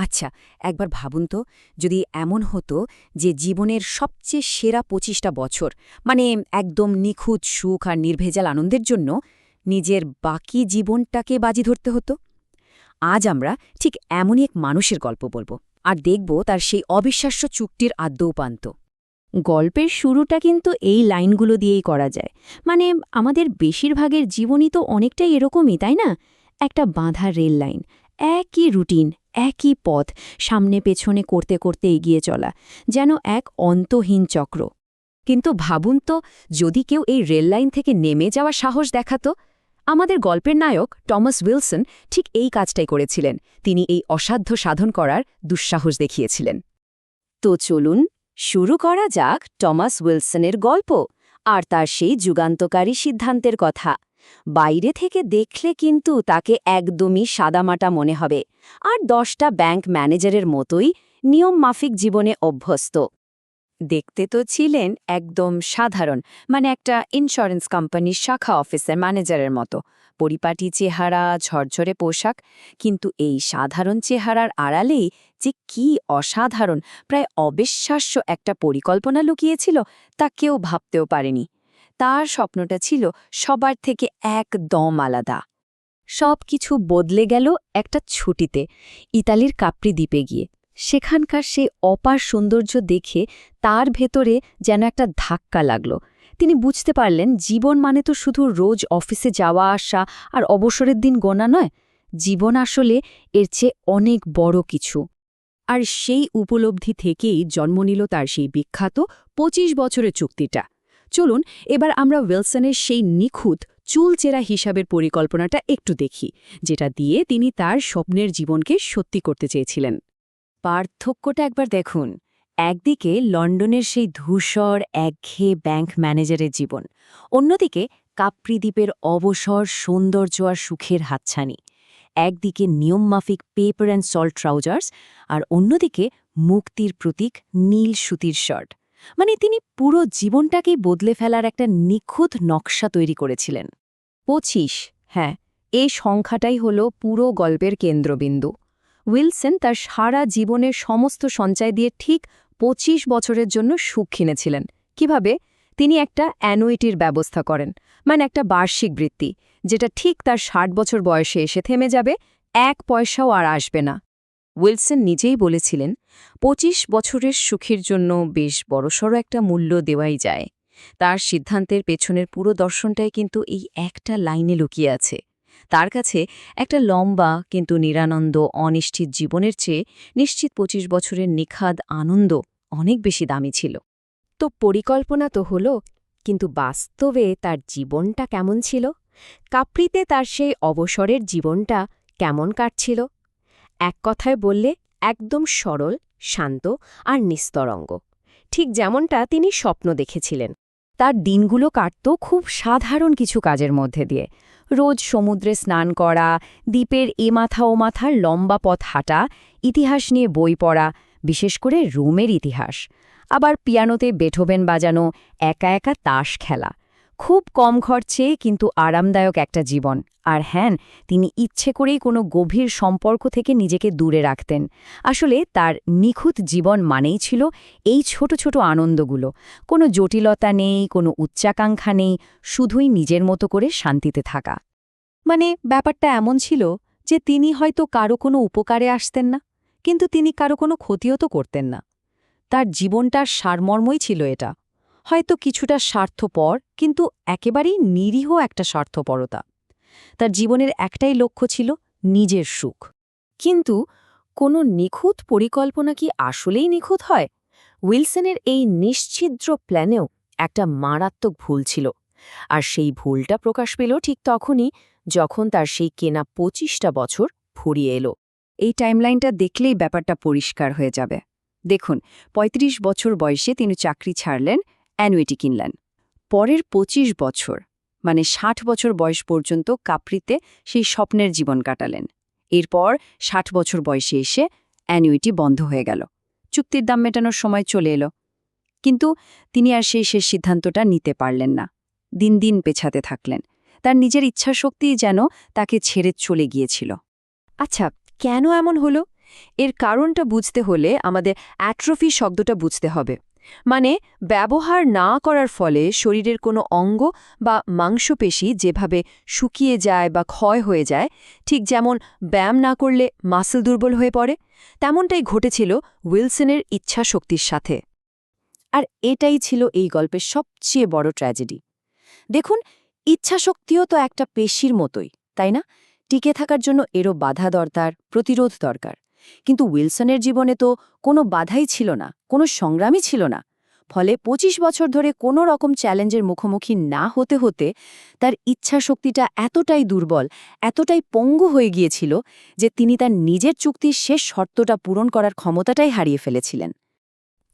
আচ্ছা, একবার ভাবুন তো, যদি এমন হতো যে জীবনের সবচেয়ে সেরা ২৫টা বছর, মানে একদম নিখুঁত সুখ আর নির্ভেজাল আনন্দের জন্য নিজের বাকি জীবনটাকে বাজি ধরতে হতো। আজ আমরা ঠিক এমনই এক মানুষের গল্প বলবো, আর দেখব তার সেই অবিশ্বাস্য চুক্তির আদ্যৌপান্ত। গল্পের শুরুটা কিন্তু এই লাইনগুলো দিয়েই করা যায়। মানে আমাদের বেশিরভাগের জীবনই তো অনেকটাই এরকমই, তাই না? একটা বাঁধা রেল লাইন, একই রুটিন, একই পথ, সামনে পেছনে করতে করতে এগিয়ে চলা, যেন এক অন্তহীন চক্র। কিন্তু ভাবুন তো, যদি কেউ এই রেললাইন থেকে নেমে যাওয়ার সাহস দেখাতো। আমাদের গল্পের নায়ক টমাস উইলসন ঠিক এই কাজটাই করেছিলেন। তিনি এই অসাধ্য সাধন করার দুঃসাহস দেখিয়েছিলেন। তো চলুন শুরু করা যাক টমাস উইলসনের গল্প আর তার সেই যুগান্তকারী সিদ্ধান্তের কথা। বাইরে থেকে দেখলে কিন্তু তাকে একদমই সাদামাটা মনে হবে, আর 10টা ব্যাংক ম্যানেজারের মতোই নিয়মমাফিক জীবনে অভ্যস্ত। দেখতে তো ছিলেন একদম সাধারণ, মানে একটা ইন্স্যুরেন্স কোম্পানির শাখা অফিসের ম্যানেজারের মতো। পরিপাটি চেহারা, ঝরঝরে পোশাক, কিন্তু এই সাধারণ চেহারার আড়ালেই যে কি অসাধারণ, প্রায় অবিশ্বাস্য একটা পরিকল্পনা লুকিয়েছিল, তা কেউ ভাবতেও পারেনি। তার স্বপ্নটা ছিল সবার থেকে একদম আলাদা। সব কিছু বদলে গেল একটা ছুটিতে, ইতালির কাপ্রি দ্বীপে গিয়ে। সেখানকার সেই অপার সৌন্দর্য দেখে তার ভেতরে যেন একটা ধাক্কা লাগল। তিনি বুঝতে পারলেন, জীবন মানে তো শুধু রোজ অফিসে যাওয়া আসা আর অবসরের দিন গোনা নয়, জীবন আসলে এর চেয়ে অনেক বড় কিছু। আর সেই উপলব্ধি থেকেই জন্ম নিল তার সেই বিখ্যাত ২৫ বছরের চুক্তিটা। চলুন এবার আমরা উইলসনের সেই নিখুঁত চুলচেরা হিসাবের পরিকল্পনাটা একটু দেখি, যেটা দিয়ে তিনি তার স্বপ্নের জীবনকে সত্যি করতে চেয়েছিলেন। পার্থক্যটা একবার দেখুন। একদিকে লন্ডনের সেই ধূসর একঘেয়ে ব্যাংক ম্যানেজারের জীবন, অন্যদিকে কাপ্রি দ্বীপের অবসর সৌন্দর্য আর সুখের হাতছানি। একদিকে নিয়মমাফিক পেপার অ্যান্ড সল্ট ট্রাউজার্স, আর অন্যদিকে মুক্তির প্রতীক নীল সুতির শার্ট। মানে তিনি পুরো জীবনটাকেই বদলে ফেলার একটা নিখুঁত নকশা তৈরি করেছিলেন। ২৫, হ্যাঁ, এই সংখ্যাটাই হল পুরো গল্পের কেন্দ্রবিন্দু। উইলসন তার সারা জীবনের সমস্ত সঞ্চয় দিয়ে ঠিক ২৫ বছরের জন্য সুখ কিনেছিলেন। কিভাবে? তিনি একটা অ্যানুইটির ব্যবস্থা করেন, মানে একটা বার্ষিক বৃত্তি, যেটা ঠিক তার ৬০ বছর বয়সে এসে থেমে যাবে, এক পয়সাও আর আসবে না। উইলসন নিজেই বলেছিলেন, ২৫ বছরের সুখের জন্য বেশ বড়সড় একটা মূল্য দেওয়াই যায়। তার সিদ্ধান্তের পেছনের পুরো দর্শনটাই কিন্তু এই একটা লাইনে লুকিয়ে আছে। তার কাছে একটা লম্বা কিন্তু নিরানন্দ অনিশ্চিত জীবনের চেয়ে নিশ্চিত ২৫ বছরের নিখাদ আনন্দ অনেক বেশি দামি ছিল। তো পরিকল্পনা তো হলো, কিন্তু বাস্তবে তার জীবনটা কেমন ছিল? কাপ্রিতে তার সেই অবসরের জীবনটা কেমন কাটছিল? এক কথায় বললে, একদম সরল, শান্ত আর নিস্তরঙ্গ, ঠিক যেমনটা তিনি স্বপ্ন দেখেছিলেন। তার দিনগুলো কাটত খুব সাধারণ কিছু কাজের মধ্যে দিয়ে। রোজ সমুদ্রে স্নান করা, দ্বীপের এ মাথা ও মাথার লম্বা পথ হাঁটা, ইতিহাস নিয়ে বই পড়া, বিশেষ করে রোমের ইতিহাস। আবার পিয়ানোতে বেথোভেন বাজানো, একা একা তাস খেলা। খুব কম খরচে কিন্তু আরামদায়ক একটা জীবন। আর হ্যাঁ, তিনি ইচ্ছে করেই কোনো গভীর সম্পর্ক থেকে নিজেকে দূরে রাখতেন। আসলে তার নিখুঁত জীবন মানেই ছিল এই ছোট ছোট আনন্দগুলো। কোনো জটিলতা নেই, কোনো উচ্চাকাঙ্ক্ষা নেই, শুধুই নিজের মতো করে শান্তিতে থাকা। মানে ব্যাপারটা এমন ছিল যে তিনি হয়তো কারো কোনো উপকারে আসতেন না, কিন্তু তিনি কারো কোনো ক্ষতিও তো করতেন না। তার জীবনটার সারমর্মই ছিল এটা। হয়তো কিছুটা স্বার্থপর, কিন্তু একেবারেই নিরীহ একটা স্বার্থপরতা। তার জীবনের একটাই লক্ষ্য ছিল নিজের সুখ। কিন্তু কোনো নিখুঁত পরিকল্পনা কি আসলেই নিখুঁত হয়? উইলসনের এই নিশ্ছিদ্র প্ল্যানেও একটা মারাত্মক ভুল ছিল। আর সেই ভুলটা প্রকাশ পেল ঠিক তখনই, যখন তার সেই কেনা ২৫টা বছর ফুরিয়ে এলো। এই টাইমলাইনটা দেখলেই ব্যাপারটা পরিষ্কার হয়ে যাবে। দেখুন, ৩৫ বছর বয়সে তিনি চাকরি ছাড়লেন, অ্যানুইটি কিনলেন। পরের ২৫ বছর, মানে ৬০ বছর বয়স পর্যন্ত কাপ্রিতে সেই স্বপ্নের জীবন কাটালেন। এরপর ৬০ বছর বয়সে এসে অ্যানুইটি বন্ধ হয়ে গেল। চুক্তির দাম মেটানোর সময় চলে এলো। কিন্তু তিনি আর সেই শেষ সিদ্ধান্তটা নিতে পারলেন না। দিন দিন পেছাতে থাকলেন। তার নিজের ইচ্ছাশক্তিই যেন তাকে ছেড়ে চলে গিয়েছিল। আচ্ছা, কেন এমন হলো? এর কারণটা বুঝতে হলে আমাদের অ্যাট্রফি শব্দটা বুঝতে হবে। মানে ব্যবহার না করার ফলে শরীরের কোনো অঙ্গ বা মাংসপেশি যেভাবে শুকিয়ে যায় বা ক্ষয় হয়ে যায়, ঠিক যেমন ব্যায়াম না করলে মাসল দুর্বল হয়ে পড়ে, তেমনটাই ঘটেছিল উইলসনের ইচ্ছাশক্তির সাথে। আর এটাই ছিল এই গল্পের সবচেয়ে বড় ট্র্যাজেডি। দেখুন, ইচ্ছাশক্তিও তো একটা পেশির মতোই, তাই না? টিকে থাকার জন্য এরও বাধা দরকার, প্রতিরোধ দরকার। কিন্তু উইলসনের জীবনে তো কোনো বাধাই ছিল না, কোনো সংগ্রামই ছিল না। ফলে ২৫ বছর ধরে কোনো রকম চ্যালেঞ্জের মুখোমুখি না হতে হতে তার ইচ্ছাশক্তিটা এতটাই দুর্বল, এতটাই পঙ্গু হয়ে গিয়েছিল যে তিনি তার নিজের চুক্তির শেষ শর্তটা পূরণ করার ক্ষমতাটাই হারিয়ে ফেলেছিলেন।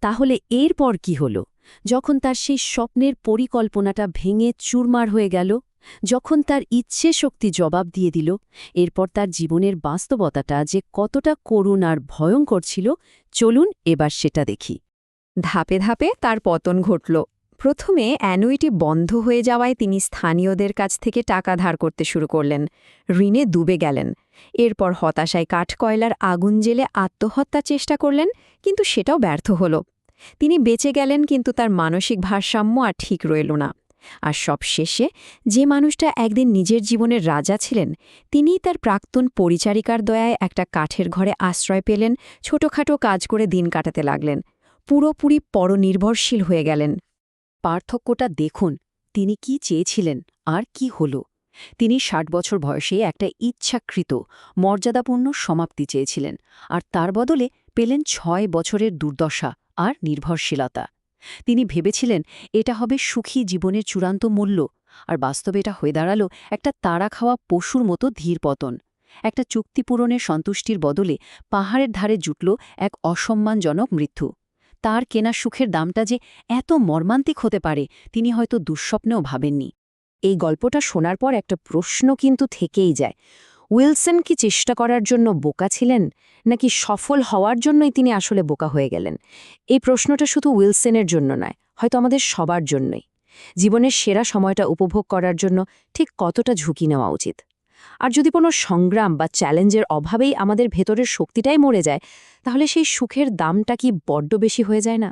তাহলে এরপর কি হল? যখন তার সেই স্বপ্নের পরিকল্পনাটা ভেঙে চুরমার হয়ে গেল, যখন তার ইচ্ছে শক্তি জবাব দিয়ে দিল, এরপর তার জীবনের বাস্তবতাটা যে কতটা করুণ আর ভয়ঙ্কর ছিল, চলুন এবার সেটা দেখি। ধাপে ধাপে তার পতন ঘটল। প্রথমে অ্যানুইটি বন্ধ হয়ে যাওয়ায় তিনি স্থানীয়দের কাছ থেকে টাকা ধার করতে শুরু করলেন, ঋণে ডুবে গেলেন। এরপর হতাশায় কাঠকয়লার আগুন জ্বেলে আত্মহত্যার চেষ্টা করলেন, কিন্তু সেটাও ব্যর্থ হল। তিনি বেঁচে গেলেন, কিন্তু তার মানসিক ভারসাম্য আর ঠিক রইল না। আর সবশেষে যে মানুষটা একদিন নিজের জীবনের রাজা ছিলেন, তিনিই তার প্রাক্তন পরিচারিকার দয়ায় একটা কাঠের ঘরে আশ্রয় পেলেন, ছোটখাটো কাজ করে দিন কাটাতে লাগলেন, পুরোপুরি পরনির্ভরশীল হয়ে গেলেন। পার্থক্যটা দেখুন, তিনি কি চেয়েছিলেন আর কি হল। তিনি ৬০ বছর বয়সে একটা ইচ্ছাকৃত, মর্যাদাপূর্ণ সমাপ্তি চেয়েছিলেন, আর তার বদলে পেলেন ৬ বছরের দুর্দশা আর নির্ভরশীলতা। তিনি ভেবেছিলেন এটা হবে সুখী জীবনের চূড়ান্ত মূল্য, আর বাস্তবে এটা হয়ে দাঁড়ালো একটা তাড়া খাওয়া পশুর মতো ধীর পতন। একটা চুক্তি পূরণের সন্তুষ্টির বদলে পাহাড়ের ধারে জুটল এক অসম্মানজনক মৃত্যু। তার কেনা সুখের দামটা যে এত মর্মান্তিক হতে পারে তিনি হয়তো দুঃস্বপ্নেও ভাবেননি। এই গল্পটা শোনার পর একটা প্রশ্ন কিন্তু থেকেই যায়, উইলসন কি চেষ্টা করার জন্য বোকা ছিলেন, নাকি সফল হওয়ার জন্যই তিনি আসলে বোকা হয়ে গেলেন? এই প্রশ্নটা শুধু উইলসনের জন্য নয়, হয়তো আমাদের সবার জন্যই। জীবনের সেরা সময়টা উপভোগ করার জন্য ঠিক কতটা ঝুঁকি নেওয়া উচিত? আর যদি কোনো সংগ্রাম বা চ্যালেঞ্জের অভাবেই আমাদের ভেতরের শক্তিটাই মরে যায়, তাহলে সেই সুখের দামটা কি বড্ড বেশি হয়ে যায় না?